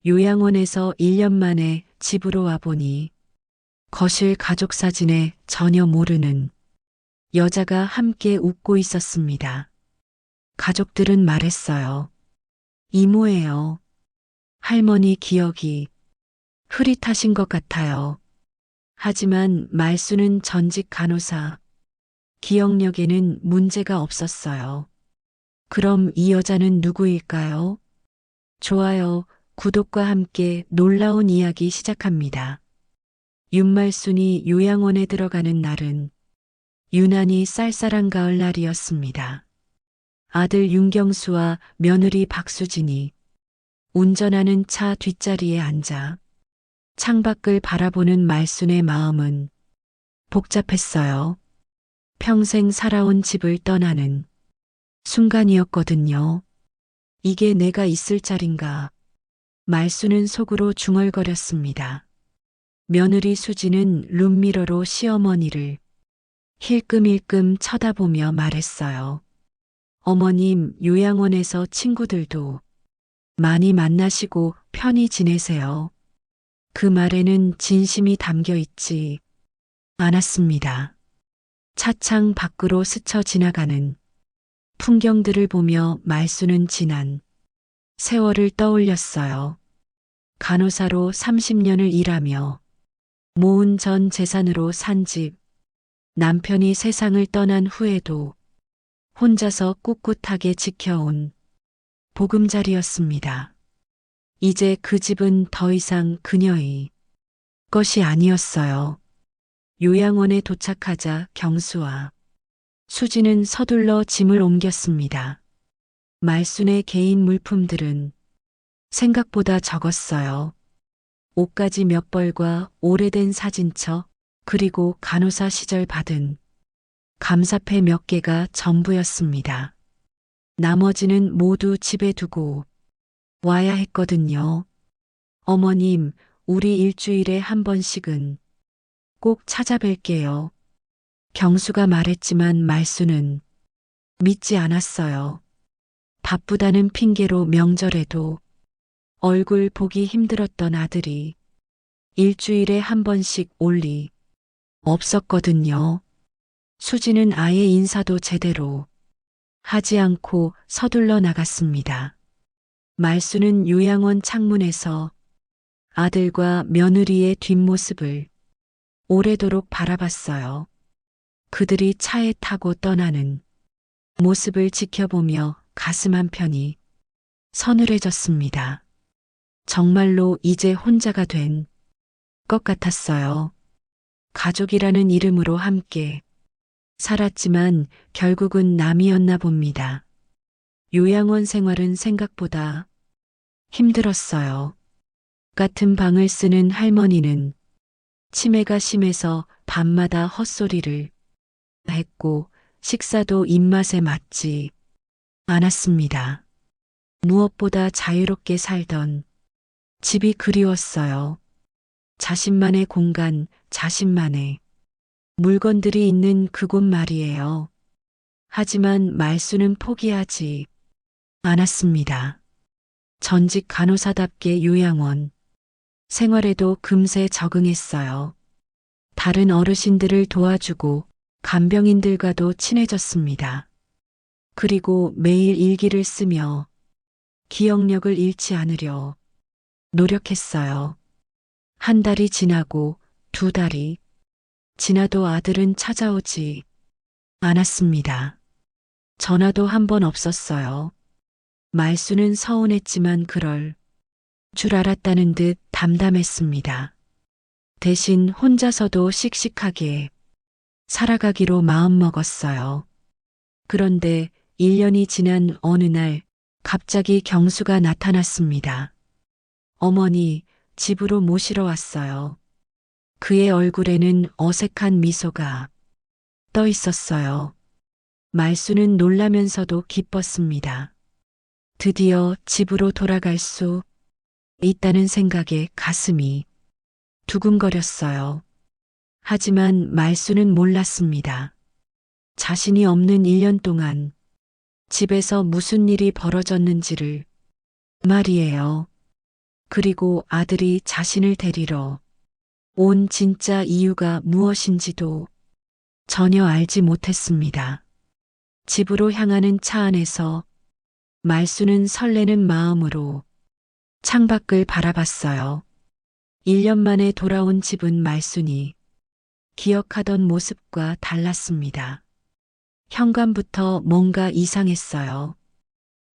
요양원에서 1년 만에 집으로 와보니 거실 가족 사진에 전혀 모르는 여자가 함께 웃고 있었습니다. 가족들은 말했어요. 이모예요. 할머니 기억이 흐릿하신 것 같아요. 하지만 말수는 전직 간호사, 기억력에는 문제가 없었어요. 그럼 이 여자는 누구일까요? 좋아요, 구독과 함께 놀라운 이야기 시작합니다. 윤말순이 요양원에 들어가는 날은 유난히 쌀쌀한 가을날이었습니다. 아들 윤경수와 며느리 박수진이 운전하는 차 뒷자리에 앉아 창밖을 바라보는 말순의 마음은 복잡했어요. 평생 살아온 집을 떠나는 순간이었거든요. 이게 내가 있을 자리인가? 말순은 속으로 중얼거렸습니다. 며느리 수지는 룸미러로 시어머니를 힐끔힐끔 쳐다보며 말했어요. 어머님, 요양원에서 친구들도 많이 만나시고 편히 지내세요. 그 말에는 진심이 담겨 있지 않았습니다. 차창 밖으로 스쳐 지나가는 풍경들을 보며 말수는 지난 세월을 떠올렸어요. 간호사로 30년을 일하며 모은 전 재산으로 산 집, 남편이 세상을 떠난 후에도 혼자서 꿋꿋하게 지켜온 보금자리였습니다. 이제 그 집은 더 이상 그녀의 것이 아니었어요. 요양원에 도착하자 경수와 수지는 서둘러 짐을 옮겼습니다. 말순의 개인 물품들은 생각보다 적었어요. 옷가지 몇 벌과 오래된 사진첩, 그리고 간호사 시절 받은 감사패 몇 개가 전부였습니다. 나머지는 모두 집에 두고 와야 했거든요. 어머님, 우리 일주일에 한 번씩은 꼭 찾아뵐게요. 경수가 말했지만 말수는 믿지 않았어요. 바쁘다는 핑계로 명절에도 얼굴 보기 힘들었던 아들이 일주일에 한 번씩 올 리 없었거든요. 수지는 아예 인사도 제대로 하지 않고 서둘러 나갔습니다. 말수는 요양원 창문에서 아들과 며느리의 뒷모습을 오래도록 바라봤어요. 그들이 차에 타고 떠나는 모습을 지켜보며 가슴 한편이 서늘해졌습니다. 정말로 이제 혼자가 된 것 같았어요. 가족이라는 이름으로 함께 살았지만 결국은 남이었나 봅니다. 요양원 생활은 생각보다 힘들었어요. 같은 방을 쓰는 할머니는 치매가 심해서 밤마다 헛소리를 했고 식사도 입맛에 맞지 않았습니다. 무엇보다 자유롭게 살던 집이 그리웠어요. 자신만의 공간, 자신만의 물건들이 있는 그곳 말이에요. 하지만 말수는 포기하지 않았습니다. 전직 간호사답게 요양원 생활에도 금세 적응했어요. 다른 어르신들을 도와주고 간병인들과도 친해졌습니다. 그리고 매일 일기를 쓰며 기억력을 잃지 않으려 노력했어요. 한 달이 지나고 두 달이 지나도 아들은 찾아오지 않았습니다. 전화도 한 번 없었어요. 말수는 서운했지만 그럴 줄 알았다는 듯 담담했습니다. 대신 혼자서도 씩씩하게 살아가기로 마음먹었어요. 그런데 1년이 지난 어느 날 갑자기 경수가 나타났습니다. 어머니, 집으로 모시러 왔어요. 그의 얼굴에는 어색한 미소가 떠 있었어요. 말수는 놀라면서도 기뻤습니다. 드디어 집으로 돌아갈 수 있다는 생각에 가슴이 두근거렸어요. 하지만 말수는 몰랐습니다. 자신이 없는 1년 동안 집에서 무슨 일이 벌어졌는지를 말이에요. 그리고 아들이 자신을 데리러 온 진짜 이유가 무엇인지도 전혀 알지 못했습니다. 집으로 향하는 차 안에서 말수는 설레는 마음으로 창밖을 바라봤어요. 1년 만에 돌아온 집은 말순이 기억하던 모습과 달랐습니다. 현관부터 뭔가 이상했어요.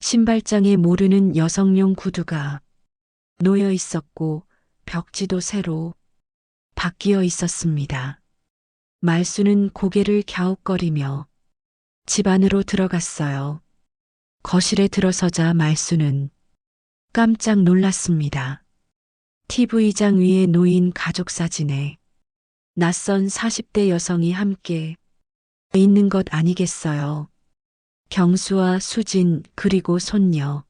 신발장에 모르는 여성용 구두가 놓여 있었고 벽지도 새로 바뀌어 있었습니다. 말수는 고개를 갸웃거리며 집 안으로 들어갔어요. 거실에 들어서자 말수는 깜짝 놀랐습니다. TV장 위에 놓인 가족 사진에 낯선 40대 여성이 함께 있는 것 아니겠어요. 경수와 수진 그리고 손녀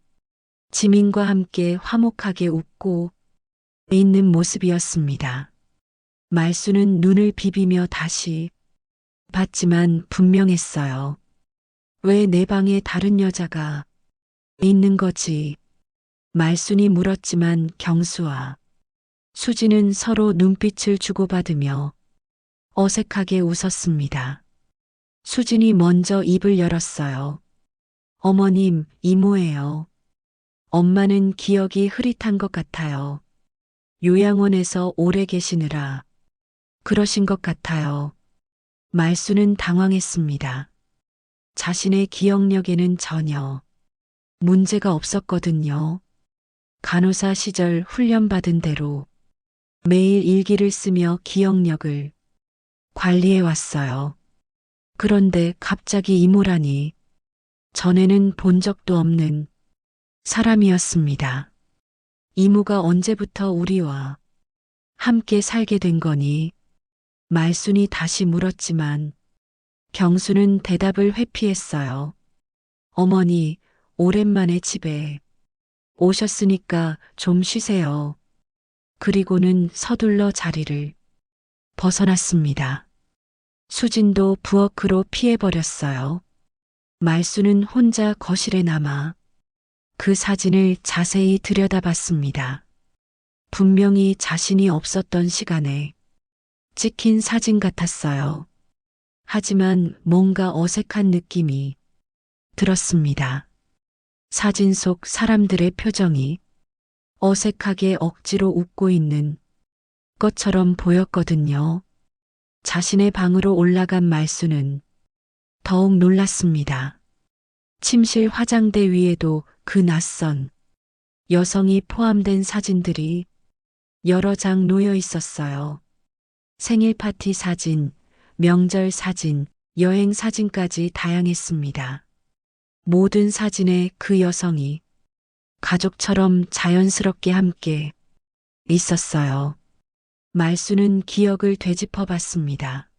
지민과 함께 화목하게 웃고 있는 모습이었습니다. 말수는 눈을 비비며 다시 봤지만 분명했어요. 왜 내 방에 다른 여자가 있는 거지? 말순이 물었지만 경수와 수지는 서로 눈빛을 주고받으며 어색하게 웃었습니다. 수진이 먼저 입을 열었어요. 어머님, 이모예요. 엄마는 기억이 흐릿한 것 같아요. 요양원에서 오래 계시느라 그러신 것 같아요. 말수는 당황했습니다. 자신의 기억력에는 전혀 문제가 없었거든요. 간호사 시절 훈련받은 대로 매일 일기를 쓰며 기억력을 관리해 왔어요. 그런데 갑자기 이모라니 전에는 본 적도 없는 사람이었습니다. 이모가 언제부터 우리와 함께 살게 된 거니? 말순이 다시 물었지만 경수는 대답을 회피했어요. 어머니, 오랜만에 집에 오셨으니까 좀 쉬세요. 그리고는 서둘러 자리를 벗어났습니다. 수진도 부엌으로 피해버렸어요. 말수는 혼자 거실에 남아 그 사진을 자세히 들여다봤습니다. 분명히 자신이 없었던 시간에 찍힌 사진 같았어요. 하지만 뭔가 어색한 느낌이 들었습니다. 사진 속 사람들의 표정이 어색하게 억지로 웃고 있는 것처럼 보였거든요. 자신의 방으로 올라간 말수는 더욱 놀랐습니다. 침실 화장대 위에도 그 낯선 여성이 포함된 사진들이 여러 장 놓여 있었어요. 생일 파티 사진, 명절 사진, 여행 사진까지 다양했습니다. 모든 사진에 그 여성이 가족처럼 자연스럽게 함께 있었어요. 말수는 기억을 되짚어 봤습니다.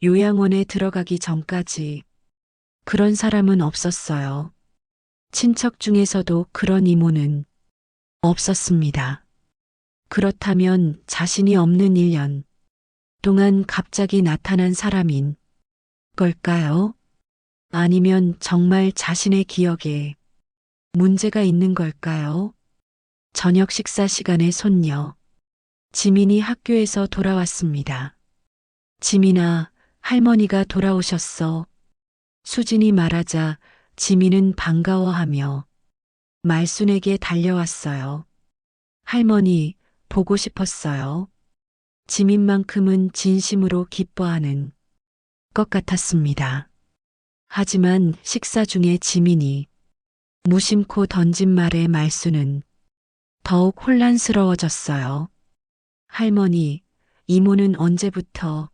요양원에 들어가기 전까지 그런 사람은 없었어요. 친척 중에서도 그런 이모는 없었습니다. 그렇다면 자신이 없는 1년 동안 갑자기 나타난 사람인 걸까요? 아니면 정말 자신의 기억에 문제가 있는 걸까요? 저녁 식사 시간에 손녀 지민이 학교에서 돌아왔습니다. 지민아, 할머니가 돌아오셨어. 수진이 말하자 지민은 반가워하며 말순에게 달려왔어요. 할머니, 보고 싶었어요. 지민만큼은 진심으로 기뻐하는 것 같았습니다. 하지만 식사 중에 지민이 무심코 던진 말에 말수는 더욱 혼란스러워졌어요. 할머니, 이모는 언제부터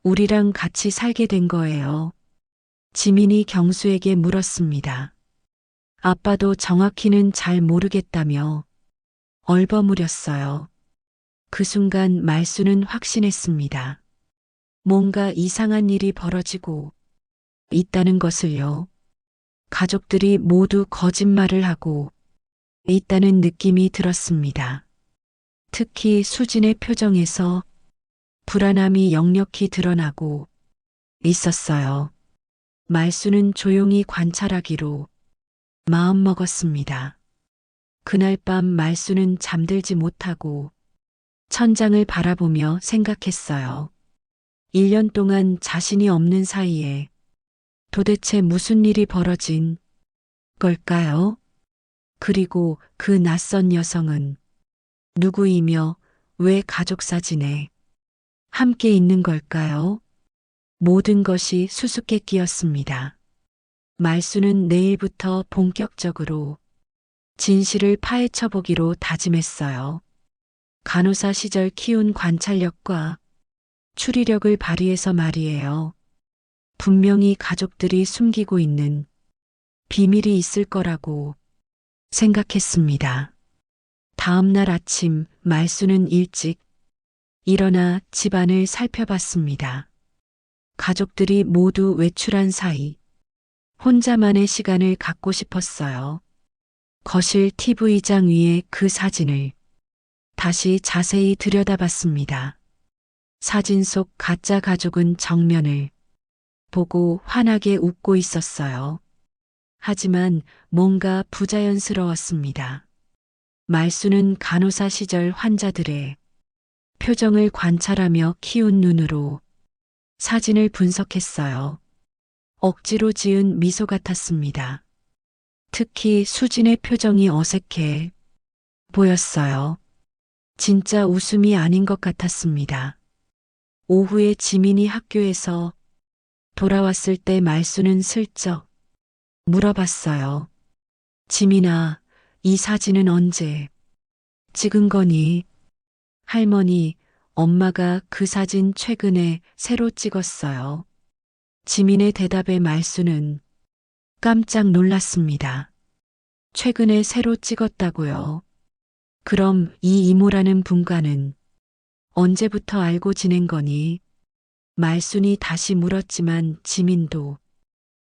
우리랑 같이 살게 된 거예요? 지민이 경수에게 물었습니다. 아빠도 정확히는 잘 모르겠다며 얼버무렸어요. 그 순간 말수는 확신했습니다. 뭔가 이상한 일이 벌어지고 있다는 것을요. 가족들이 모두 거짓말을 하고 있다는 느낌이 들었습니다. 특히 수진의 표정에서 불안함이 역력히 드러나고 있었어요. 말수는 조용히 관찰하기로 마음먹었습니다. 그날 밤 말수는 잠들지 못하고 천장을 바라보며 생각했어요. 1년 동안 자신이 없는 사이에 도대체 무슨 일이 벌어진 걸까요? 그리고 그 낯선 여성은 누구이며 왜 가족 사진에 함께 있는 걸까요? 모든 것이 수수께끼였습니다. 말수는 내일부터 본격적으로 진실을 파헤쳐 보기로 다짐했어요. 간호사 시절 키운 관찰력과 추리력을 발휘해서 말이에요. 분명히 가족들이 숨기고 있는 비밀이 있을 거라고 생각했습니다. 다음 날 아침 말수는 일찍 일어나 집안을 살펴봤습니다. 가족들이 모두 외출한 사이 혼자만의 시간을 갖고 싶었어요. 거실 TV장 위에 그 사진을 다시 자세히 들여다봤습니다. 사진 속 가짜 가족은 정면을 보고 환하게 웃고 있었어요. 하지만 뭔가 부자연스러웠습니다. 말수는 간호사 시절 환자들의 표정을 관찰하며 키운 눈으로 사진을 분석했어요. 억지로 지은 미소 같았습니다. 특히 수진의 표정이 어색해 보였어요. 진짜 웃음이 아닌 것 같았습니다. 오후에 지민이 학교에서 돌아왔을 때 말수는 슬쩍 물어봤어요. 지민아, 이 사진은 언제 찍은 거니? 할머니, 엄마가 그 사진 최근에 새로 찍었어요. 지민의 대답에 말수는 깜짝 놀랐습니다. 최근에 새로 찍었다고요? 그럼 이 이모라는 분과는 언제부터 알고 지낸 거니? 말순이 다시 물었지만 지민도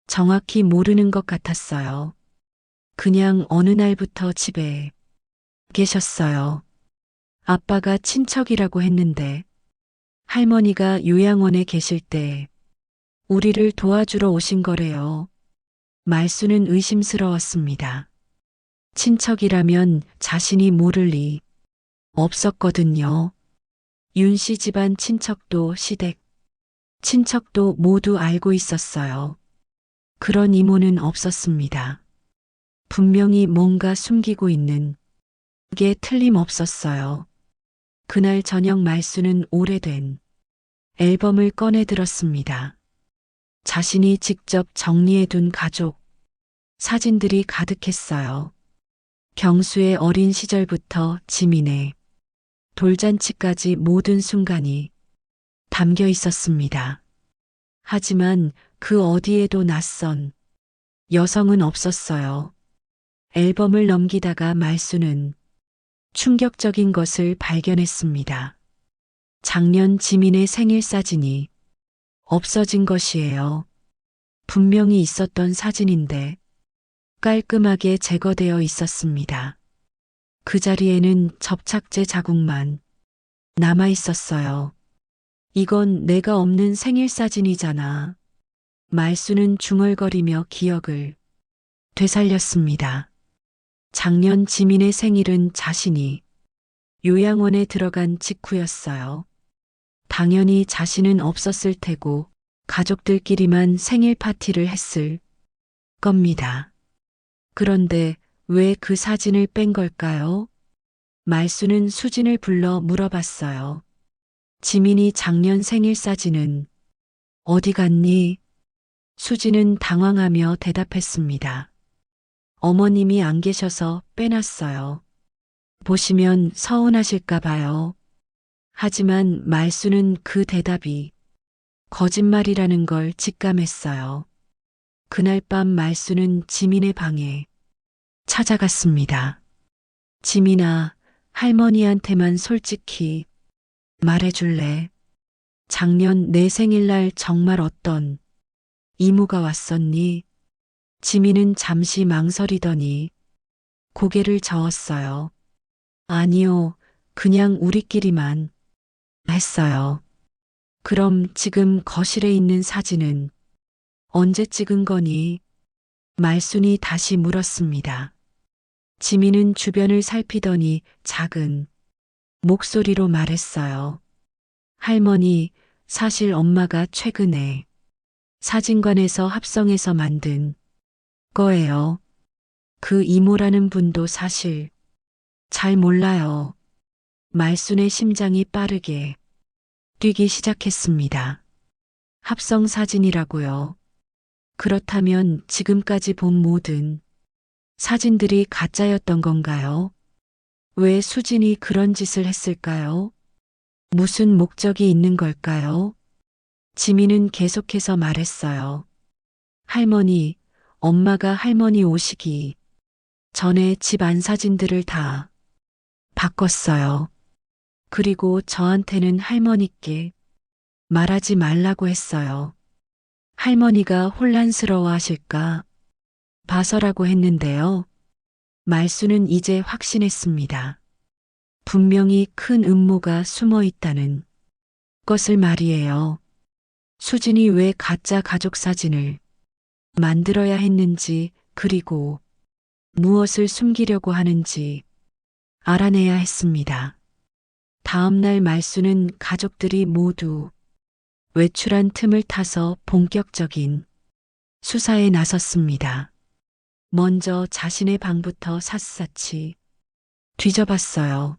정확히 모르는 것 같았어요. 그냥 어느 날부터 집에 계셨어요. 아빠가 친척이라고 했는데 할머니가 요양원에 계실 때 우리를 도와주러 오신 거래요. 말수는 의심스러웠습니다. 친척이라면 자신이 모를 리 없었거든요. 윤 씨 집안 친척도 시댁 친척도 모두 알고 있었어요. 그런 이모는 없었습니다. 분명히 뭔가 숨기고 있는 게 틀림없었어요. 그날 저녁 말수는 오래된 앨범을 꺼내 들었습니다. 자신이 직접 정리해둔 가족 사진들이 가득했어요. 경수의 어린 시절부터 지민의 돌잔치까지 모든 순간이 담겨 있었습니다. 하지만 그 어디에도 낯선 여성은 없었어요. 앨범을 넘기다가 말수는 충격적인 것을 발견했습니다. 작년 지민의 생일 사진이 없어진 것이에요. 분명히 있었던 사진인데 깔끔하게 제거되어 있었습니다. 그 자리에는 접착제 자국만 남아 있었어요. 이건 내가 없는 생일 사진이잖아. 말수는 중얼거리며 기억을 되살렸습니다. 작년 지민의 생일은 자신이 요양원에 들어간 직후였어요. 당연히 자신은 없었을 테고 가족들끼리만 생일 파티를 했을 겁니다. 그런데 왜 그 사진을 뺀 걸까요? 말수는 수진을 불러 물어봤어요. 지민이 작년 생일 사진은 어디 갔니? 수진은 당황하며 대답했습니다. 어머님이 안 계셔서 빼놨어요. 보시면 서운하실까 봐요. 하지만 말수는 그 대답이 거짓말이라는 걸 직감했어요. 그날 밤 말수는 지민의 방에 찾아갔습니다. 지민아, 할머니한테만 솔직히 말해줄래? 작년 내 생일날 정말 어떤 이모가 왔었니? 지민은 잠시 망설이더니 고개를 저었어요. 아니요, 그냥 우리끼리만 했어요. 그럼 지금 거실에 있는 사진은 언제 찍은 거니? 말순이 다시 물었습니다. 지민은 주변을 살피더니 작은 목소리로 말했어요. 할머니, 사실 엄마가 최근에 사진관에서 합성해서 만든 거예요. 그 이모라는 분도 사실 잘 몰라요. 말순의 심장이 빠르게 뛰기 시작했습니다. 합성 사진이라고요. 그렇다면 지금까지 본 모든 사진들이 가짜였던 건가요? 왜 수진이 그런 짓을 했을까요? 무슨 목적이 있는 걸까요? 지민은 계속해서 말했어요. 할머니, 엄마가 할머니 오시기 전에 집 안 사진들을 다 바꿨어요. 그리고 저한테는 할머니께 말하지 말라고 했어요. 할머니가 혼란스러워 하실까 봐서라고 했는데요. 말수는 이제 확신했습니다. 분명히 큰 음모가 숨어 있다는 것을 말이에요. 수진이 왜 가짜 가족 사진을 만들어야 했는지, 그리고 무엇을 숨기려고 하는지 알아내야 했습니다. 다음 날 말수는 가족들이 모두 외출한 틈을 타서 본격적인 수사에 나섰습니다. 먼저 자신의 방부터 샅샅이 뒤져봤어요.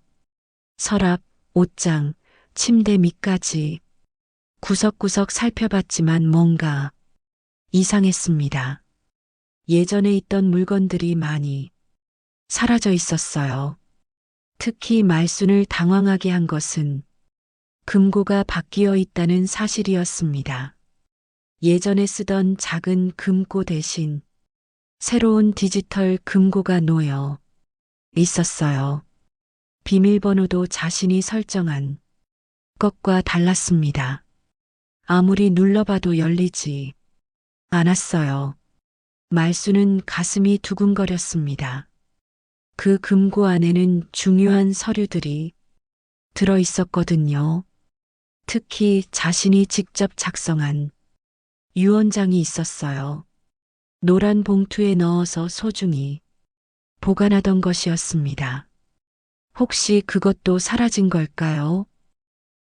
서랍, 옷장, 침대 밑까지 구석구석 살펴봤지만 뭔가 이상했습니다. 예전에 있던 물건들이 많이 사라져 있었어요. 특히 말순을 당황하게 한 것은 금고가 바뀌어 있다는 사실이었습니다. 예전에 쓰던 작은 금고 대신 새로운 디지털 금고가 놓여 있었어요. 비밀번호도 자신이 설정한 것과 달랐습니다. 아무리 눌러봐도 열리지 않았어요. 말수는 가슴이 두근거렸습니다. 그 금고 안에는 중요한 서류들이 들어 있었거든요. 특히 자신이 직접 작성한 유언장이 있었어요. 노란 봉투에 넣어서 소중히 보관하던 것이었습니다. 혹시 그것도 사라진 걸까요?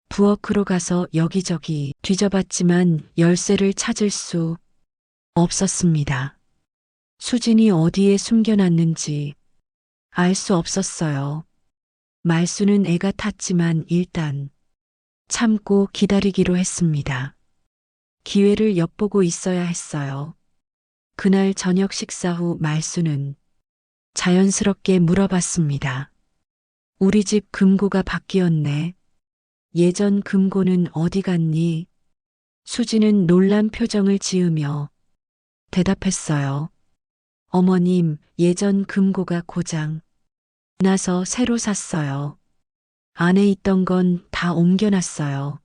부엌으로 가서 여기저기 뒤져봤지만 열쇠를 찾을 수 없었습니다. 수진이 어디에 숨겨놨는지 알 수 없었어요. 말수는 애가 탔지만 일단 참고 기다리기로 했습니다. 기회를 엿보고 있어야 했어요. 그날 저녁 식사 후 말수는 자연스럽게 물어봤습니다. 우리 집 금고가 바뀌었네. 예전 금고는 어디 갔니? 수지는 놀란 표정을 지으며 대답했어요. 어머님, 예전 금고가 고장 나서 새로 샀어요. 안에 있던 건 다 옮겨놨어요.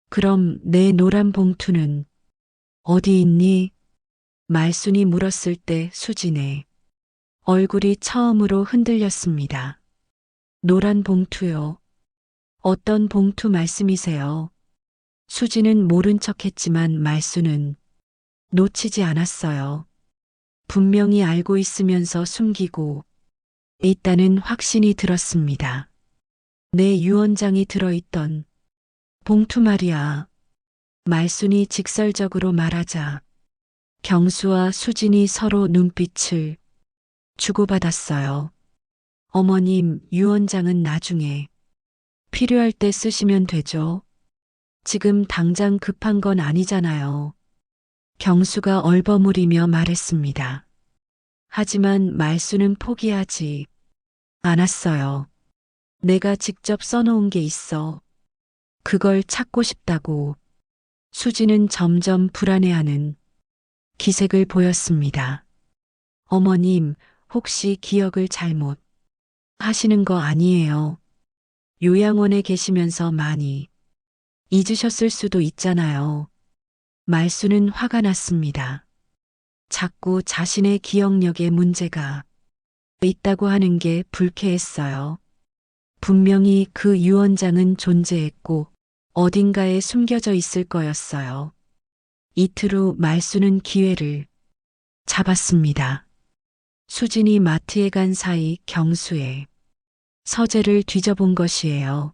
그럼 내 노란 봉투는 어디 있니? 말순이 물었을 때 수진의 얼굴이 처음으로 흔들렸습니다. 노란 봉투요. 어떤 봉투 말씀이세요? 수진은 모른 척했지만 말수는 놓치지 않았어요. 분명히 알고 있으면서 숨기고 있다는 확신이 들었습니다. 내 유언장이 들어있던 봉투 말이야. 말순이 직설적으로 말하자 경수와 수진이 서로 눈빛을 주고받았어요. 어머님, 유언장은 나중에 필요할 때 쓰시면 되죠. 지금 당장 급한 건 아니잖아요. 경수가 얼버무리며 말했습니다. 하지만 말수는 포기하지 않았어요. 내가 직접 써놓은 게 있어. 그걸 찾고 싶다고. 수지는 점점 불안해하는 기색을 보였습니다. 어머님, 혹시 기억을 잘못 하시는 거 아니에요? 요양원에 계시면서 많이 잊으셨을 수도 있잖아요. 말수는 화가 났습니다. 자꾸 자신의 기억력에 문제가 있다고 하는 게 불쾌했어요. 분명히 그 유언장은 존재했고 어딘가에 숨겨져 있을 거였어요. 이틀 후 말수는 기회를 잡았습니다. 수진이 마트에 간 사이 경수의 서재를 뒤져본 것이에요.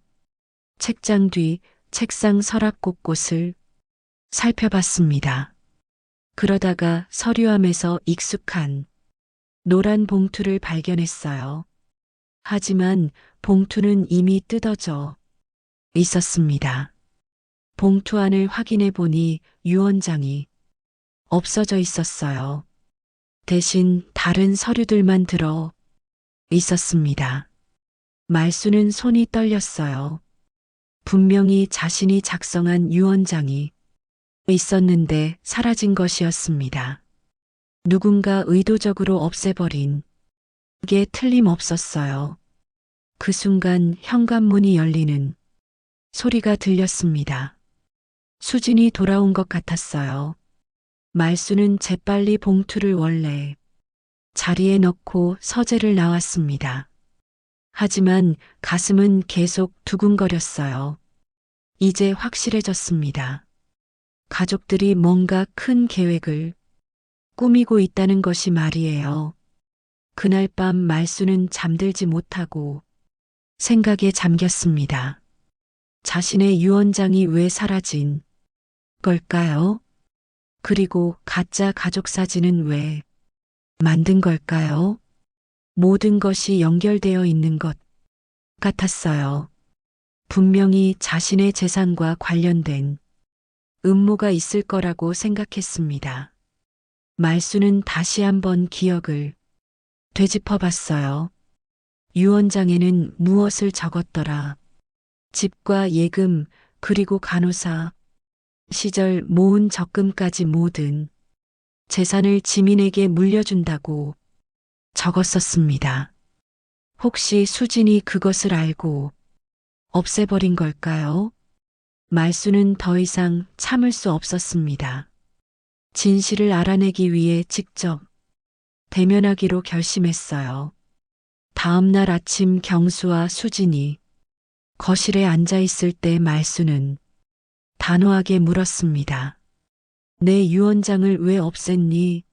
책장 뒤, 책상 서랍 곳곳을 살펴봤습니다. 그러다가 서류함에서 익숙한 노란 봉투를 발견했어요. 하지만 봉투는 이미 뜯어져 있었습니다. 봉투 안을 확인해 보니 유언장이 없어져 있었어요. 대신 다른 서류들만 들어 있었습니다. 말수는 손이 떨렸어요. 분명히 자신이 작성한 유언장이 있었는데 사라진 것이었습니다. 누군가 의도적으로 없애버린 게 틀림없었어요. 그 순간 현관문이 열리는 소리가 들렸습니다. 수진이 돌아온 것 같았어요. 말수는 재빨리 봉투를 원래 자리에 넣고 서재를 나왔습니다. 하지만 가슴은 계속 두근거렸어요. 이제 확실해졌습니다. 가족들이 뭔가 큰 계획을 꾸미고 있다는 것이 말이에요. 그날 밤 말수는 잠들지 못하고 생각에 잠겼습니다. 자신의 유언장이 왜 사라진 걸까요? 그리고 가짜 가족 사진은 왜 만든 걸까요? 모든 것이 연결되어 있는 것 같았어요. 분명히 자신의 재산과 관련된 음모가 있을 거라고 생각했습니다. 말수는 다시 한번 기억을 되짚어 봤어요. 유언장에는 무엇을 적었더라? 집과 예금, 그리고 간호사 시절 모은 적금까지 모든 재산을 지민에게 물려준다고 적었었습니다. 혹시 수진이 그것을 알고 없애버린 걸까요? 말수는 더 이상 참을 수 없었습니다. 진실을 알아내기 위해 직접 대면하기로 결심했어요. 다음 날 아침 경수와 수진이 거실에 앉아 있을 때 말수는 단호하게 물었습니다. 내 유언장을 왜 없앴니?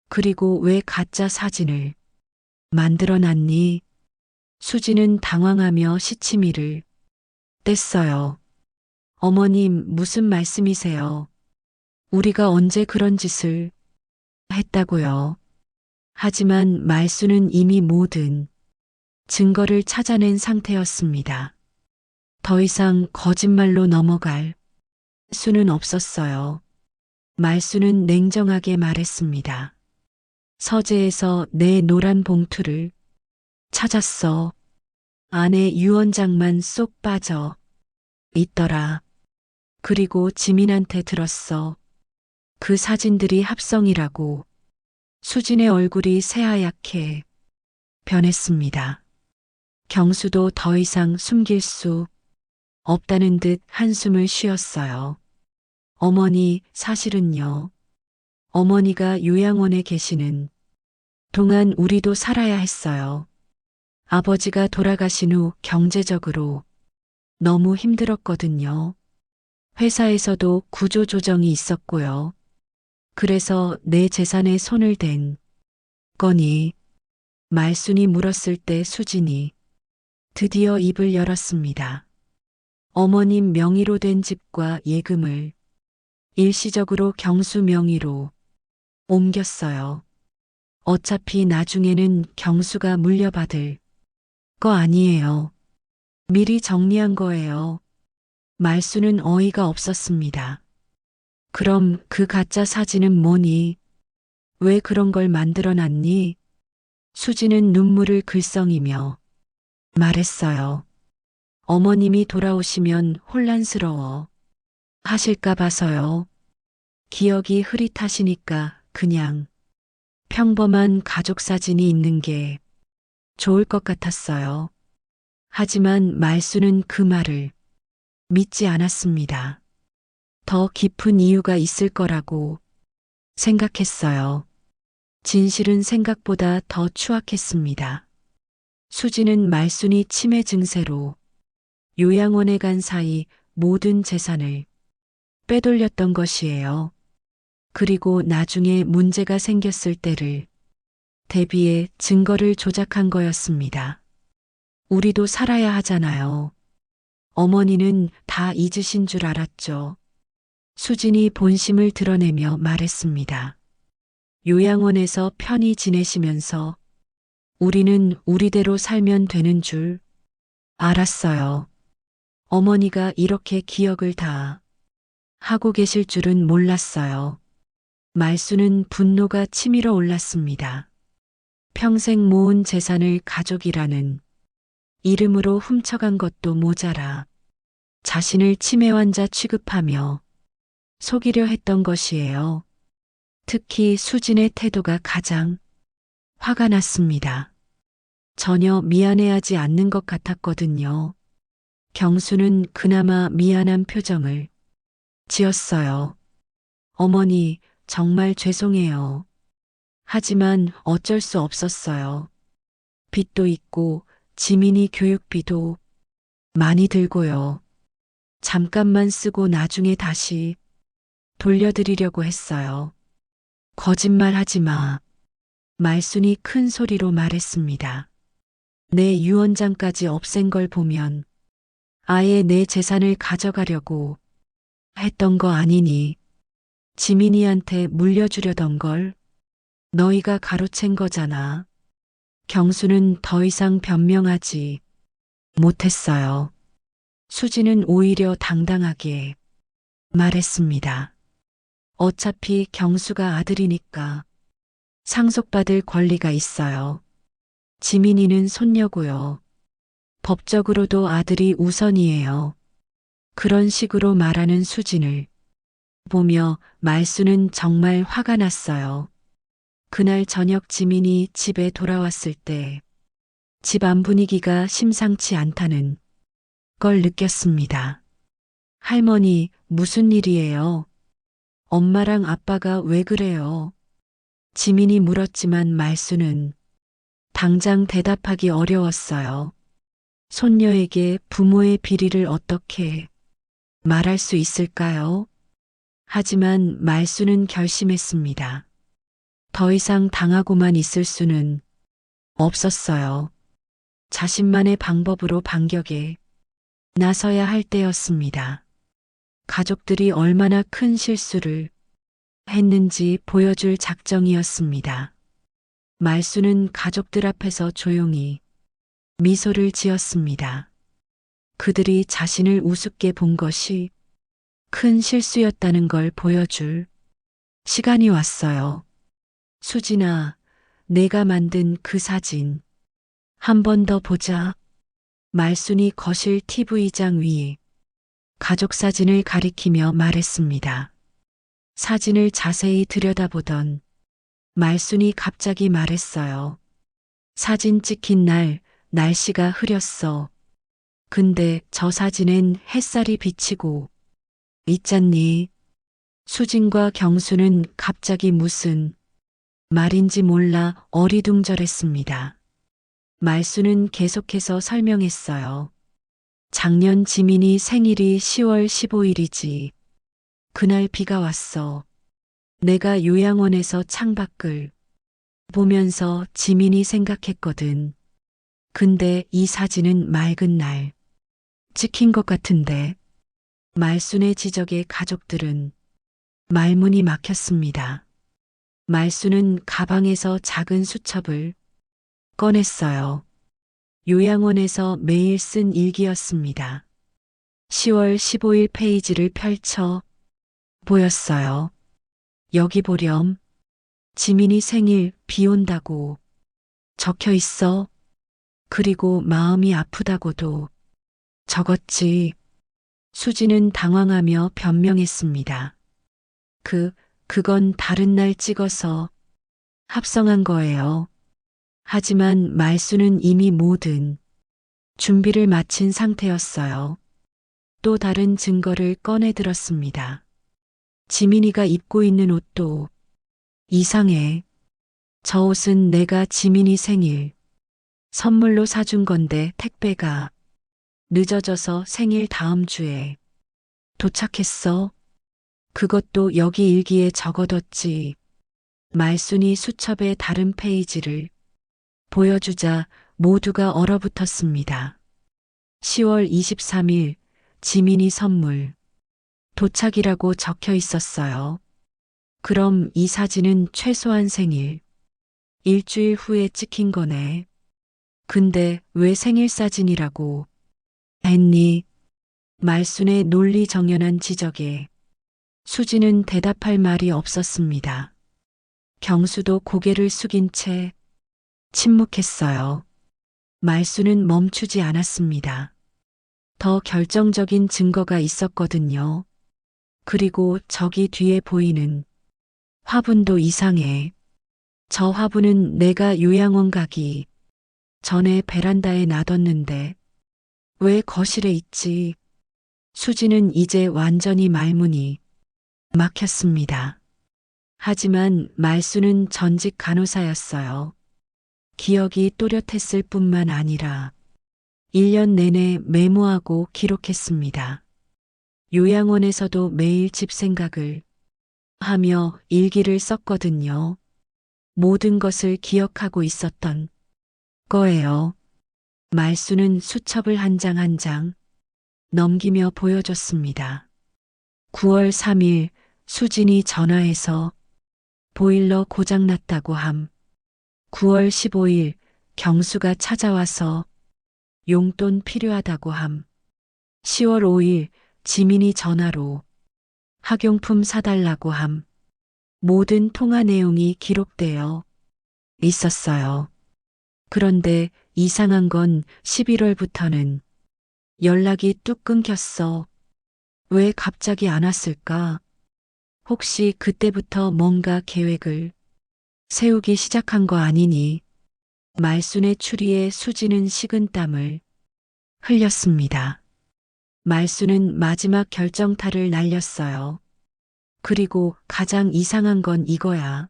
그리고 왜 가짜 사진을 만들어 놨니? 수진은 당황하며 시치미를 뗐어요. 어머님, 무슨 말씀이세요? 우리가 언제 그런 짓을 했다고요? 하지만 말수는 이미 모든 증거를 찾아낸 상태였습니다. 더 이상 거짓말로 넘어갈 수는 없었어요. 말수는 냉정하게 말했습니다. 서재에서 내 노란 봉투를 찾았어. 안에 유언장만 쏙 빠져 있더라. 그리고 지민한테 들었어. 그 사진들이 합성이라고. 수진의 얼굴이 새하얗게 변했습니다. 경수도 더 이상 숨길 수 없다는 듯 한숨을 쉬었어요. 어머니, 사실은요. 어머니가 요양원에 계시는 동안 우리도 살아야 했어요. 아버지가 돌아가신 후 경제적으로 너무 힘들었거든요. 회사에서도 구조조정이 있었고요. 그래서 내 재산에 손을 댄 거니? 말순이 물었을 때 수진이 드디어 입을 열었습니다. 어머님 명의로 된 집과 예금을 일시적으로 경수 명의로 옮겼어요. 어차피 나중에는 경수가 물려받을 거 아니에요. 미리 정리한 거예요. 말수는 어이가 없었습니다. 그럼 그 가짜 사진은 뭐니? 왜 그런 걸 만들어 놨니? 수지는 눈물을 글썽이며 말했어요. 어머님이 돌아오시면 혼란스러워 하실까 봐서요. 기억이 흐릿하시니까 그냥 평범한 가족 사진이 있는 게 좋을 것 같았어요. 하지만 말수는 그 말을 믿지 않았습니다. 더 깊은 이유가 있을 거라고 생각했어요. 진실은 생각보다 더 추악했습니다. 수지는 말순이 치매 증세로 요양원에 간 사이 모든 재산을 빼돌렸던 것이에요. 그리고 나중에 문제가 생겼을 때를 대비해 증거를 조작한 거였습니다. 우리도 살아야 하잖아요. 어머니는 다 잊으신 줄 알았죠. 수진이 본심을 드러내며 말했습니다. 요양원에서 편히 지내시면서 우리는 우리대로 살면 되는 줄 알았어요. 어머니가 이렇게 기억을 다 하고 계실 줄은 몰랐어요. 말수는 분노가 치밀어 올랐습니다. 평생 모은 재산을 가족이라는 이름으로 훔쳐간 것도 모자라 자신을 치매 환자 취급하며 속이려 했던 것이에요. 특히 수진의 태도가 가장 화가 났습니다. 전혀 미안해하지 않는 것 같았거든요. 경수는 그나마 미안한 표정을 지었어요. 어머니, 정말 죄송해요. 하지만 어쩔 수 없었어요. 빚도 있고 지민이 교육비도 많이 들고요. 잠깐만 쓰고 나중에 다시 돌려드리려고 했어요. 거짓말 하지 마. 말순이 큰 소리로 말했습니다. 내 유언장까지 없앤 걸 보면 아예 내 재산을 가져가려고 했던 거 아니니. 지민이한테 물려주려던 걸 너희가 가로챈 거잖아. 경수는 더 이상 변명하지 못했어요. 수지는 오히려 당당하게 말했습니다. 어차피 경수가 아들이니까 상속받을 권리가 있어요. 지민이는 손녀고요. 법적으로도 아들이 우선이에요. 그런 식으로 말하는 수진을 보며 말수는 정말 화가 났어요. 그날 저녁 지민이 집에 돌아왔을 때 집안 분위기가 심상치 않다는 걸 느꼈습니다. 할머니, 무슨 일이에요? 엄마랑 아빠가 왜 그래요? 지민이 물었지만 말수는 당장 대답하기 어려웠어요. 손녀에게 부모의 비리를 어떻게 말할 수 있을까요? 하지만 말수는 결심했습니다. 더 이상 당하고만 있을 수는 없었어요. 자신만의 방법으로 반격에 나서야 할 때였습니다. 가족들이 얼마나 큰 실수를 했는지 보여줄 작정이었습니다. 말수는 가족들 앞에서 조용히 미소를 지었습니다. 그들이 자신을 우습게 본 것이 큰 실수였다는 걸 보여줄 시간이 왔어요. 수진아, 내가 만든 그 사진 한 번 더 보자. 말순이 거실 TV장 위 가족 사진을 가리키며 말했습니다. 사진을 자세히 들여다보던 말순이 갑자기 말했어요. 사진 찍힌 날 날씨가 흐렸어. 근데 저 사진엔 햇살이 비치고 있잖니. 수진과 경수는 갑자기 무슨 말인지 몰라 어리둥절했습니다. 말수는 계속해서 설명했어요. 작년 지민이 생일이 10월 15일이지. 그날 비가 왔어. 내가 요양원에서 창밖을 보면서 지민이 생각했거든. 근데 이 사진은 맑은 날 찍힌 것 같은데. 말순의 지적에 가족들은 말문이 막혔습니다. 말수는 가방에서 작은 수첩을 꺼냈어요. 요양원에서 매일 쓴 일기였습니다. 10월 15일 페이지를 펼쳐 보였어요. 여기 보렴. 지민이 생일 비 온다고 적혀 있어. 그리고 마음이 아프다고도 적었지. 수지는 당황하며 변명했습니다. 그건 다른 날 찍어서 합성한 거예요. 하지만 말수는 이미 모든 준비를 마친 상태였어요. 또 다른 증거를 꺼내 들었습니다. 지민이가 입고 있는 옷도 이상해. 저 옷은 내가 지민이 생일 선물로 사준 건데 택배가 늦어져서 생일 다음 주에 도착했어. 그것도 여기 일기에 적어뒀지. 말순이 수첩의 다른 페이지를 보여주자 모두가 얼어붙었습니다. 10월 23일 지민이 선물 도착이라고 적혀 있었어요. 그럼 이 사진은 최소한 생일 일주일 후에 찍힌 거네. 근데 왜 생일 사진이라고 했니? 말순의 논리정연한 지적에 수지는 대답할 말이 없었습니다. 경수도 고개를 숙인 채 침묵했어요. 말순은 멈추지 않았습니다. 더 결정적인 증거가 있었거든요. 그리고 저기 뒤에 보이는 화분도 이상해. 저 화분은 내가 요양원 가기 전에 베란다에 놔뒀는데 왜 거실에 있지? 수지는 이제 완전히 말문이 막혔습니다. 하지만 말수는 전직 간호사였어요. 기억이 또렷했을 뿐만 아니라 1년 내내 메모하고 기록했습니다. 요양원에서도 매일 집 생각을 하며 일기를 썼거든요. 모든 것을 기억하고 있었던 거예요. 말수는 수첩을 한 장 한 장 넘기며 보여줬습니다. 9월 3일 수진이 전화해서 보일러 고장났다고 함. 9월 15일 경수가 찾아와서 용돈 필요하다고 함. 10월 5일 지민이 전화로 학용품 사달라고 함. 모든 통화 내용이 기록되어 있었어요. 그런데 이상한 건 11월부터는 연락이 뚝 끊겼어. 왜 갑자기 안 왔을까? 혹시 그때부터 뭔가 계획을 세우기 시작한 거 아니니? 말순의 추리에 수지는 식은땀을 흘렸습니다. 말순은 마지막 결정타를 날렸어요. 그리고 가장 이상한 건 이거야.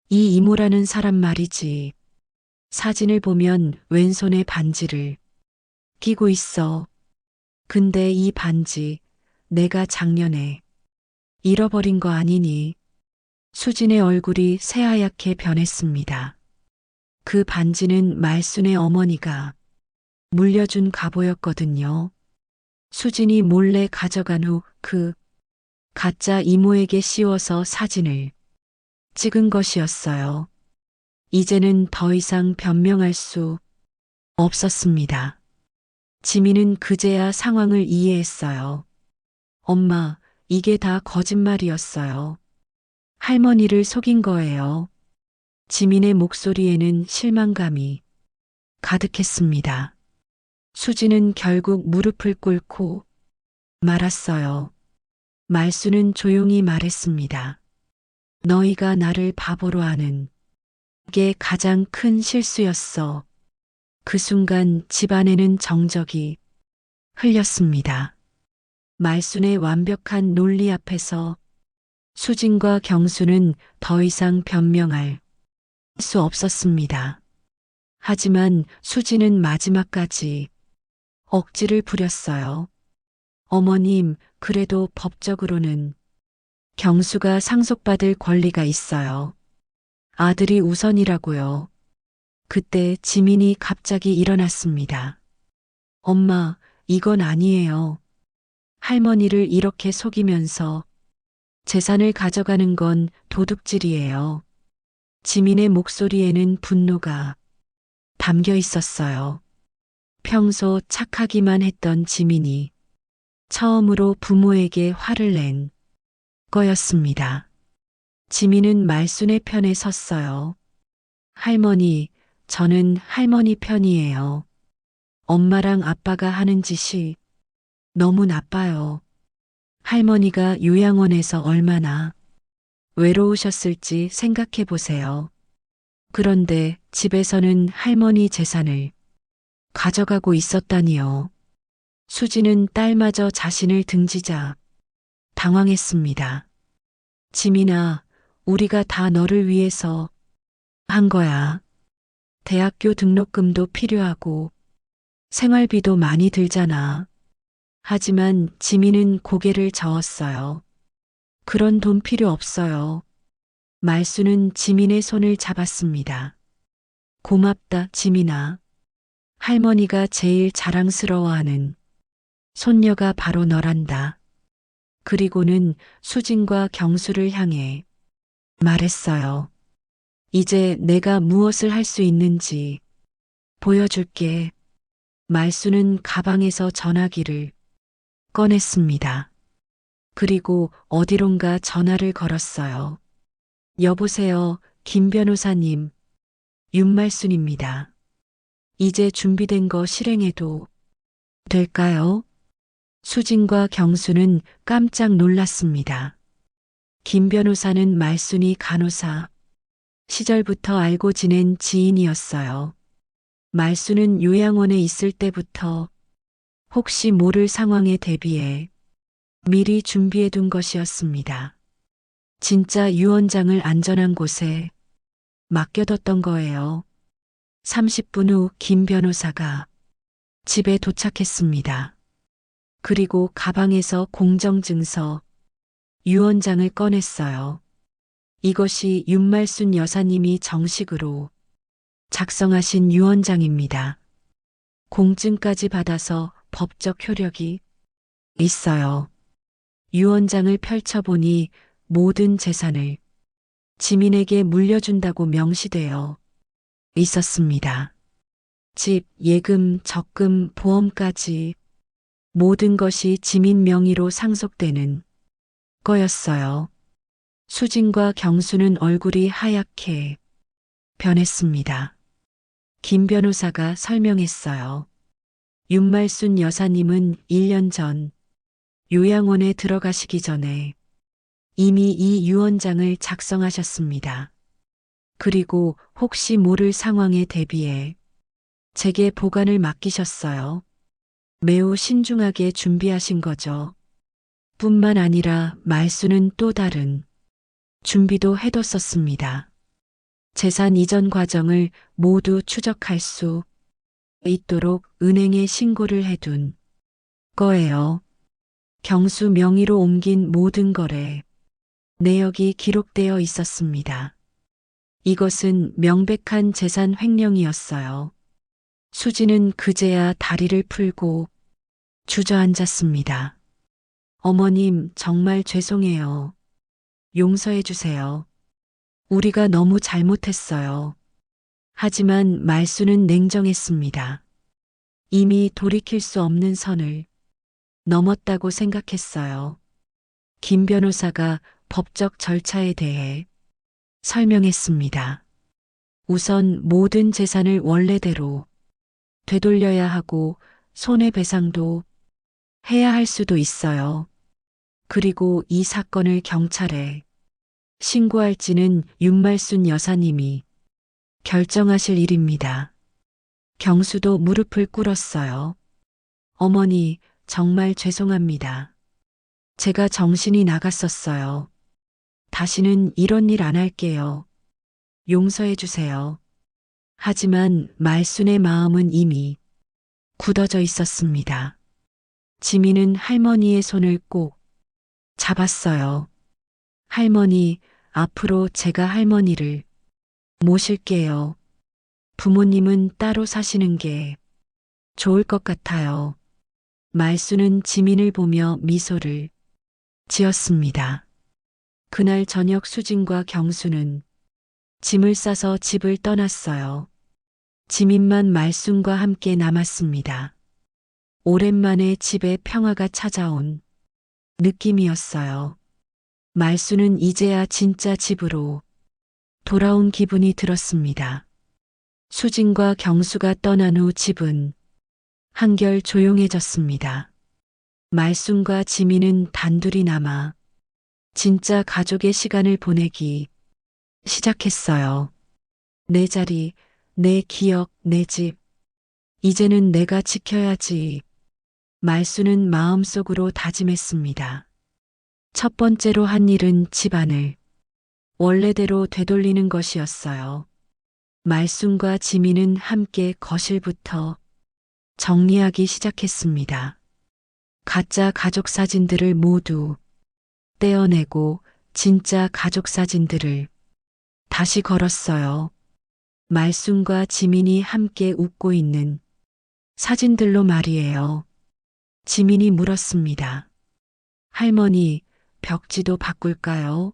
이 이모라는 사람 말이지. 사진을 보면 왼손에 반지를 끼고 있어. 근데 이 반지 내가 작년에 잃어버린 거 아니니? 수진의 얼굴이 새하얗게 변했습니다. 그 반지는 말순의 어머니가 물려준 갑오였거든요. 수진이 몰래 가져간 후 그 가짜 이모에게 씌워서 사진을 찍은 것이었어요. 이제는 더 이상 변명할 수 없었습니다. 지민은 그제야 상황을 이해했어요. 엄마, 이게 다 거짓말이었어요. 할머니를 속인 거예요. 지민의 목소리에는 실망감이 가득했습니다. 수지는 결국 무릎을 꿇고 말았어요. 말수는 조용히 말했습니다. 너희가 나를 바보로 하는 게 가장 큰 실수였어. 그 순간 집안에는 정적이 흘렸습니다. 말순의 완벽한 논리 앞에서 수진과 경수는 더 이상 변명할 수 없었습니다. 하지만 수진은 마지막까지 억지를 부렸어요. 어머님, 그래도 법적으로는 경수가 상속받을 권리가 있어요. 아들이 우선이라고요. 그때 지민이 갑자기 일어났습니다. 엄마, 이건 아니에요. 할머니를 이렇게 속이면서 재산을 가져가는 건 도둑질이에요. 지민의 목소리에는 분노가 담겨 있었어요. 평소 착하기만 했던 지민이 처음으로 부모에게 화를 낸 거였습니다. 지민은 말순의 편에 섰어요. 할머니, 저는 할머니 편이에요. 엄마랑 아빠가 하는 짓이 너무 나빠요. 할머니가 요양원에서 얼마나 외로우셨을지 생각해 보세요. 그런데 집에서는 할머니 재산을 가져가고 있었다니요. 수지는 딸마저 자신을 등지자 당황했습니다. 지민아, 우리가 다 너를 위해서 한 거야. 대학교 등록금도 필요하고 생활비도 많이 들잖아. 하지만 지민은 고개를 저었어요. 그런 돈 필요 없어요. 말수는 지민의 손을 잡았습니다. 고맙다, 지민아. 할머니가 제일 자랑스러워하는 손녀가 바로 너란다. 그리고는 수진과 경수를 향해 말했어요. 이제 내가 무엇을 할 수 있는지 보여줄게. 말수는 가방에서 전화기를 꺼냈습니다. 그리고 어디론가 전화를 걸었어요. 여보세요, 김 변호사님. 윤말순입니다. 이제 준비된 거 실행해도 될까요? 수진과 경수는 깜짝 놀랐습니다. 김 변호사는 말순이 간호사 시절부터 알고 지낸 지인이었어요. 말순은 요양원에 있을 때부터 혹시 모를 상황에 대비해 미리 준비해 둔 것이었습니다. 진짜 유원장을 안전한 곳에 맡겨뒀던 거예요. 30분 후 김 변호사가 집에 도착했습니다. 그리고 가방에서 공정증서, 유언장을 꺼냈어요. 이것이 윤말순 여사님이 정식으로 작성하신 유언장입니다. 공증까지 받아서 법적 효력이 있어요. 유언장을 펼쳐보니 모든 재산을 지민에게 물려준다고 명시되어 있었습니다. 집, 예금, 적금, 보험까지 모든 것이 지민 명의로 상속되는 거였어요. 수진과 경수는 얼굴이 하얗게 변했습니다. 김 변호사가 설명했어요. 윤말순 여사님은 1년 전 요양원에 들어가시기 전에 이미 이 유언장을 작성하셨습니다. 그리고 혹시 모를 상황에 대비해 제게 보관을 맡기셨어요. 매우 신중하게 준비하신 거죠. 뿐만 아니라 말수는 또 다른 준비도 해뒀었습니다. 재산 이전 과정을 모두 추적할 수 있도록 은행에 신고를 해둔 거예요. 경수 명의로 옮긴 모든 거래 내역이 기록되어 있었습니다. 이것은 명백한 재산 횡령이었어요. 수지는 그제야 다리를 풀고 주저앉았습니다. 어머님, 정말 죄송해요. 용서해 주세요. 우리가 너무 잘못했어요. 하지만 말수는 냉정했습니다. 이미 돌이킬 수 없는 선을 넘었다고 생각했어요. 김 변호사가 법적 절차에 대해 설명했습니다. 우선 모든 재산을 원래대로 되돌려야 하고 손해배상도 해야 할 수도 있어요. 그리고 이 사건을 경찰에 신고할지는 윤말순 여사님이 결정하실 일입니다. 경수도 무릎을 꿇었어요. 어머니, 정말 죄송합니다. 제가 정신이 나갔었어요. 다시는 이런 일 안 할게요. 용서해 주세요. 하지만 말순의 마음은 이미 굳어져 있었습니다. 지민은 할머니의 손을 꼭 잡았어요. 할머니, 앞으로 제가 할머니를 모실게요. 부모님은 따로 사시는 게 좋을 것 같아요. 말수는 지민을 보며 미소를 지었습니다. 그날 저녁 수진과 경수는 짐을 싸서 집을 떠났어요. 지민만 말순과 함께 남았습니다. 오랜만에 집에 평화가 찾아온 느낌이었어요. 말수는 이제야 진짜 집으로 돌아온 기분이 들었습니다. 수진과 경수가 떠난 후 집은 한결 조용해졌습니다. 말순과 지민은 단둘이 남아 진짜 가족의 시간을 보내기 시작했어요. 내 자리, 내 기억, 내 집. 이제는 내가 지켜야지. 말순은 마음속으로 다짐했습니다. 첫 번째로 한 일은 집안을 원래대로 되돌리는 것이었어요. 말순과 지민은 함께 거실부터 정리하기 시작했습니다. 가짜 가족 사진들을 모두 떼어내고 진짜 가족 사진들을 다시 걸었어요. 말순과 지민이 함께 웃고 있는 사진들로 말이에요. 지민이 물었습니다. 할머니, 벽지도 바꿀까요?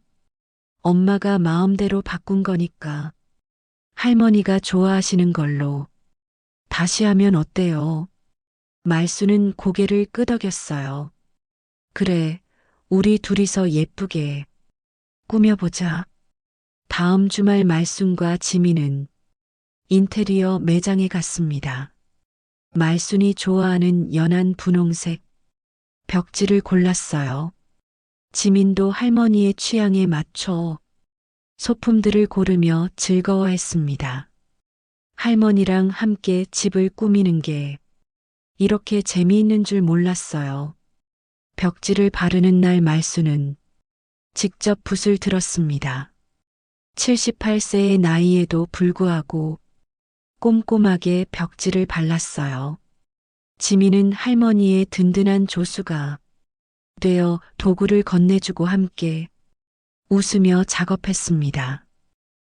엄마가 마음대로 바꾼 거니까 할머니가 좋아하시는 걸로 다시 하면 어때요? 말순은 고개를 끄덕였어요. 그래, 우리 둘이서 예쁘게 꾸며보자. 다음 주말 말순과 지민은 인테리어 매장에 갔습니다. 말순이 좋아하는 연한 분홍색 벽지를 골랐어요. 지민도 할머니의 취향에 맞춰 소품들을 고르며 즐거워했습니다. 할머니랑 함께 집을 꾸미는 게 이렇게 재미있는 줄 몰랐어요. 벽지를 바르는 날 말순은 직접 붓을 들었습니다. 78세의 나이에도 불구하고 꼼꼼하게 벽지를 발랐어요. 지민은 할머니의 든든한 조수가 되어 도구를 건네주고 함께 웃으며 작업했습니다.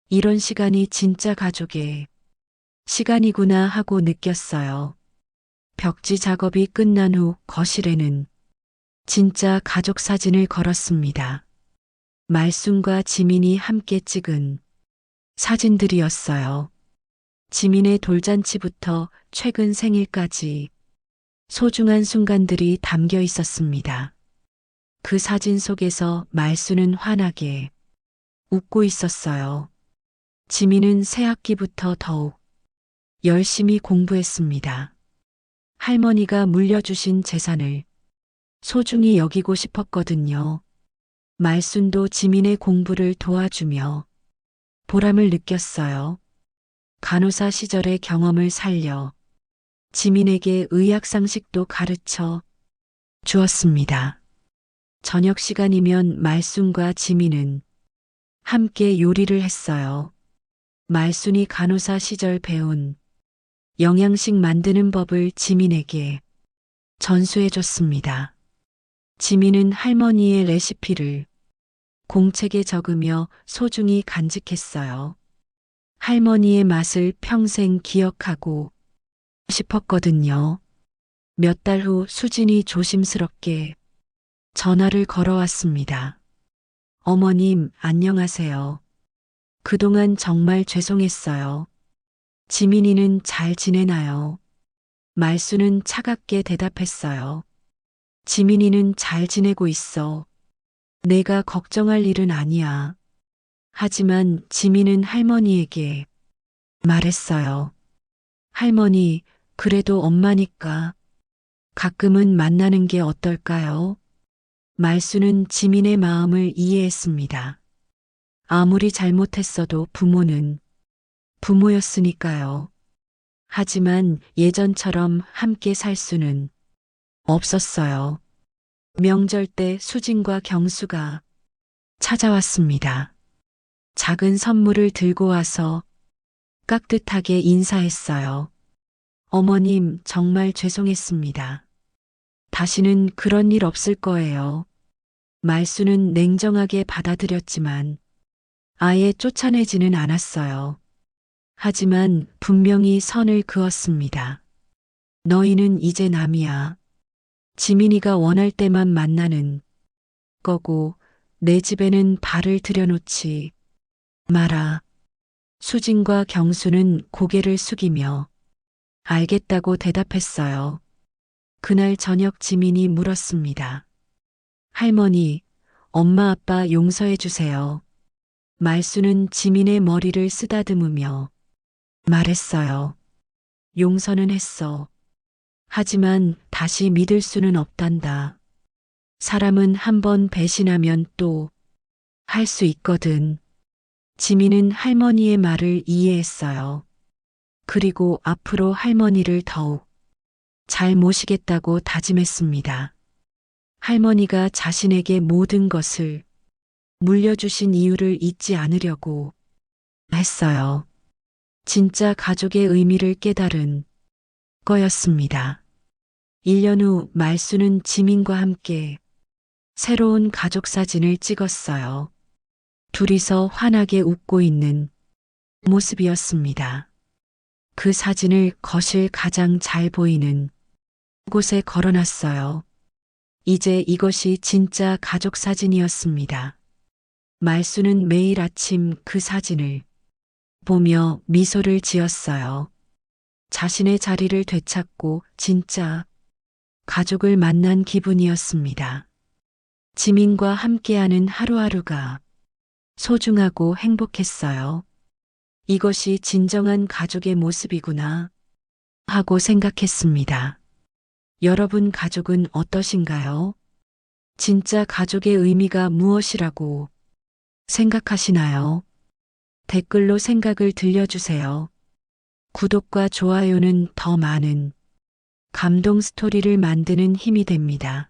이런 시간이 진짜 가족의 시간이구나 하고 느꼈어요. 벽지 작업이 끝난 후 거실에는 진짜 가족 사진을 걸었습니다. 말순과 지민이 함께 찍은 사진들이었어요. 지민의 돌잔치부터 최근 생일까지 소중한 순간들이 담겨 있었습니다. 그 사진 속에서 말순은 환하게 웃고 있었어요. 지민은 새학기부터 더욱 열심히 공부했습니다. 할머니가 물려주신 재산을 소중히 여기고 싶었거든요. 말순도 지민의 공부를 도와주며 보람을 느꼈어요. 간호사 시절의 경험을 살려 지민에게 의학 상식도 가르쳐 주었습니다. 저녁 시간이면 말순과 지민은 함께 요리를 했어요. 말순이 간호사 시절 배운 영양식 만드는 법을 지민에게 전수해 줬습니다. 지민은 할머니의 레시피를 공책에 적으며 소중히 간직했어요. 할머니의 맛을 평생 기억하고 싶었거든요. 몇 달 후 수진이 조심스럽게 전화를 걸어왔습니다. 어머님, 안녕하세요. 그동안 정말 죄송했어요. 지민이는 잘 지내나요? 말순은 차갑게 대답했어요. 지민이는 잘 지내고 있어. 내가 걱정할 일은 아니야. 하지만 지민은 할머니에게 말했어요. 할머니, 그래도 엄마니까 가끔은 만나는 게 어떨까요? 말순은 지민의 마음을 이해했습니다. 아무리 잘못했어도 부모는 부모였으니까요. 하지만 예전처럼 함께 살 수는 없었어요. 명절 때 수진과 경수가 찾아왔습니다. 작은 선물을 들고 와서 깍듯하게 인사했어요. 어머님, 정말 죄송했습니다. 다시는 그런 일 없을 거예요. 말수는 냉정하게 받아들였지만 아예 쫓아내지는 않았어요. 하지만 분명히 선을 그었습니다. 너희는 이제 남이야. 지민이가 원할 때만 만나는 거고 내 집에는 발을 들여놓지 마라. 수진과 경수는 고개를 숙이며 알겠다고 대답했어요. 그날 저녁 지민이 물었습니다. 할머니, 엄마 아빠 용서해 주세요. 말수는 지민의 머리를 쓰다듬으며 말했어요. 용서는 했어. 하지만 다시 믿을 수는 없단다. 사람은 한 번 배신하면 또 할 수 있거든. 지민은 할머니의 말을 이해했어요. 그리고 앞으로 할머니를 더욱 잘 모시겠다고 다짐했습니다. 할머니가 자신에게 모든 것을 물려주신 이유를 잊지 않으려고 했어요. 진짜 가족의 의미를 깨달은 거였습니다. 1년 후 말수는 지민과 함께 새로운 가족 사진을 찍었어요. 둘이서 환하게 웃고 있는 모습이었습니다. 그 사진을 거실 가장 잘 보이는 곳에 걸어놨어요. 이제 이것이 진짜 가족 사진이었습니다. 말수는 매일 아침 그 사진을 보며 미소를 지었어요. 자신의 자리를 되찾고 진짜 가족을 만난 기분이었습니다. 지민과 함께하는 하루하루가 소중하고 행복했어요. 이것이 진정한 가족의 모습이구나 하고 생각했습니다. 여러분 가족은 어떠신가요? 진짜 가족의 의미가 무엇이라고 생각하시나요? 댓글로 생각을 들려주세요. 구독과 좋아요는 더 많은 감동 스토리를 만드는 힘이 됩니다.